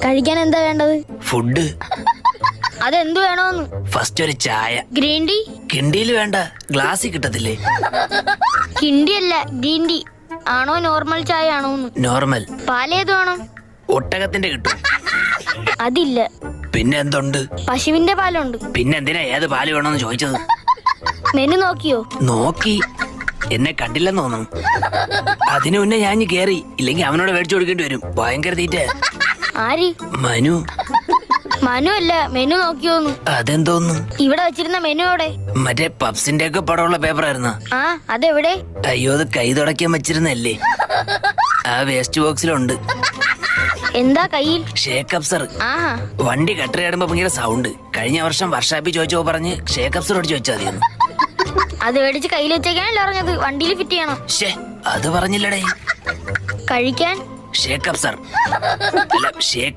കഴിക്കാൻ എന്താ വേണ്ടത്? ഫുഡ്. അതെന്ത് വേണോന്ന്? ഫസ്റ്റ് ഒരു ചായ. Green tea? കിണ്ടിയിൽ വേണ്ട, ഗ്ലാസ്സിൽ കിട്ടത്തില്ലേ? കിണ്ടി അല്ല, ഗ്രീൻ ടീ. ആണോ നോർമൽ ചായ ആണോന്ന്? നോർമൽ. പാലേത് വേണം? ഒട്ടകത്തിന്റെ കിട്ടും. അതില്ല. പിന്നെ എന്തുണ്ട്? പശുവിന്റെ പാലുണ്ട്. പിന്നെ എന്തിനാ ഏത് പാല് വേണമെന്ന് ചോദിച്ചത്? മെനു നോക്കിയോ? നോക്കി. എന്നെ കണ്ടില്ലെന്ന് തോന്നുന്നു. അതിനു മുന്നേ ഞാൻ കേറി, ഇല്ലെങ്കിൽ അവനോട് മേടിച്ചു കൊടുക്കേണ്ടി വരും. ഭയങ്കര തീറ്റ. ആര്? മനു. മനു അല്ല, മെനു നോക്കിയോന്ന്. അതെന്തോന്നു? ഇവിടെ വെച്ചിരുന്ന മെനു എവിടെ? മറ്റേ പപ്സിന്റെ ഒക്കെ പടമുള്ള പേപ്പർ ആയിരുന്ന. ആ, അതെവിടെ? അയ്യോ, അത് കൈ തുടക്കാൻ വെച്ചിരുന്നല്ലേ. ആ വേസ്റ്റ് ബോക്സിലുണ്ട്. എന്താ കയ്യിൽ? ഷേക്ക് അപ്സർ. ആഹാ. വണ്ടി കട്ടറിയാടുമ്പോ ഭയങ്കര സൗണ്ട്. കഴിഞ്ഞ വർഷം വർഷാപ്പിൽ ചോദിച്ചോ പറഞ്ഞ് ഷേക്ക് അപ്സറോട് ചോദിച്ചാൽ മതിയെന്ന്. അത് മേടിച്ച് കയ്യിൽ വെച്ചേക്കാനല്ലോ അറിഞ്ഞത്. വണ്ടിയിൽ ഫിറ്റ് ചെയ്യണം. അത് പറഞ്ഞില്ലടേ. കഴിക്കാൻ ഷേക്ക് അപ്സർ. ഷേക്ക്